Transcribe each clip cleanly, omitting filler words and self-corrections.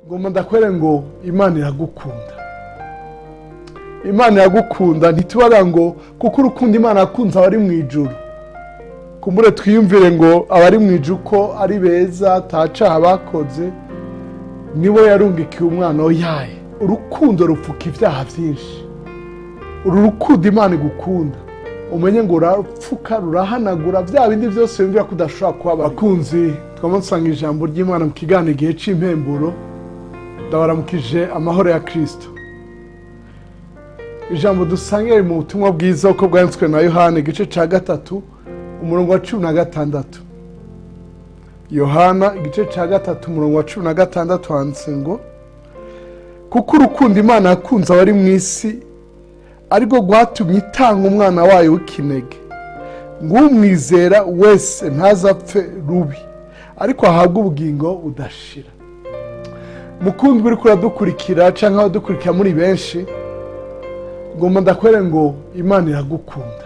ngoma ndakwere ngo Imana iragukunda. Imana iragukunda ntitubara ngo kuko urukundo Imana yakunze abari mu ijuru. Kumbure twiyumvire ngo abari mu ijuru ko ari beza tacaha bakoze niwe yarungikiye umwana oyaye. Urukundo rupfuka ibyaha byinshi. Uru rukundo Imana igukunda umenye ngo urapfuka rurahanagura bya bindi byose wumvira kudashobora kuba bakunzi. Twamusanga ijambo ry'Imana mu kiganiro igihe c'impemburo. Ndabaramukije amahoro ya Kristo. Ijambo dusangiye mu butumwa bwiza uko bwanditswe na Yohana igice ca 3 umurongo wa 16. Yohana igice ca 3 umurongo wa 16 handitse ngo kuko urukundo Imana yakunze abari mu isi ariko rwatumye itanga umwana wayo w'ikinege ngo umwizera wese ntazapfe rubi ariko ahabwe ubugingo udashira. Mukundwa uri kuradukurikira canke abadukurikira muri benshi, ngoma ndakwere ngo Imana iragukunda.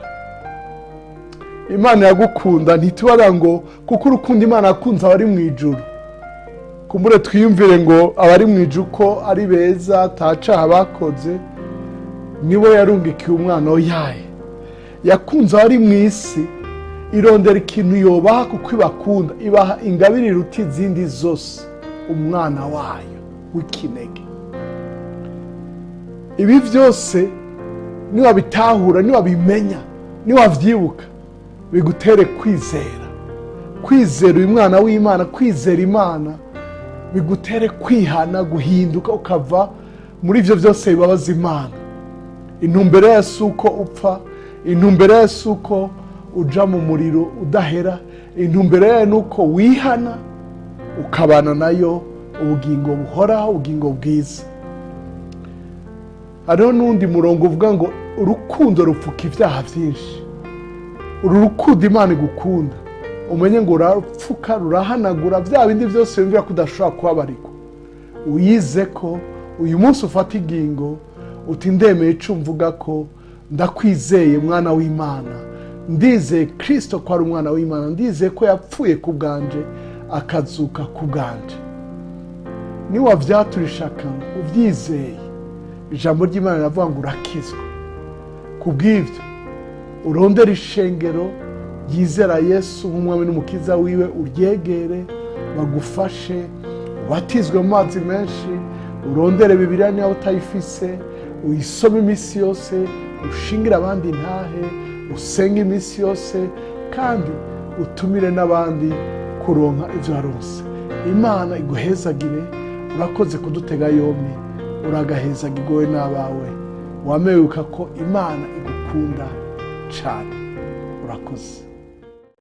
Imana iragukunda ntitubara ngo kuko urukundo Imana yakunze abari mu ijuru. Kumbure twiyumvire ngo abari mu ijuru ko ari beza tacaha bakoze niwe yarungikiye umwana oyaye. Yakunze abari mu isi irondera ikintu yobaha kuko ibakunda, ibaha ingabire iruta izindi zose, umwana wayo w'ikinege. Ibi byose niba bitahura, niba bimenya, niba vyibuka bigutere kwizera uyu mwana w'Imana, kwizera Imana bigutere kwihana, guhinduka ukava muri ivyo byose bibabaza Imana. Intumbero ya suko upfa, intumbero ya suko uja mu muriro udahera, intumbero ya nuko wihana ukabana nayo ubugingo buhoraho, ubugingo bwiza. Hariho n'undi murongo uvuga ngo urukundo rupfuka ibyaha byinshi. Uru rukundo Imana igukunda umenye ngo urapfuka rurahanagura bya bindi byose wumvira kudashobora kubabarirwa. Uyize ko uyu munsi ufata igingo uti ndemeye ico mvuga ko ndakwizeye mwana w'Imana, ndizeye Kristo ko ari umwana w'Imana, ndizeye ko yapfuye ku bwanje akazuka ku bwanje. Ni wavyaturishaka uvyizeye, ijambo ry'Imana riravuga ngo urakizwa. Kubw'ivyo urondera ishengero ryizera Yesu nk'umwami n'umukiza wiwe, uryegere bagufashe, ubatizwe mu mazi menshi, urondere Bibiliya niba utayifise uyisome imisi yose, ushingire abandi intahe, usenge imisi yose, kandi utumire n'abandi kuronka ivyo waronse. Imana iguhezagire. Urakoze kudutega yombi, uragahezagirwe n'abawe. Wameruka ko Imana igukunda cyane. Urakoze.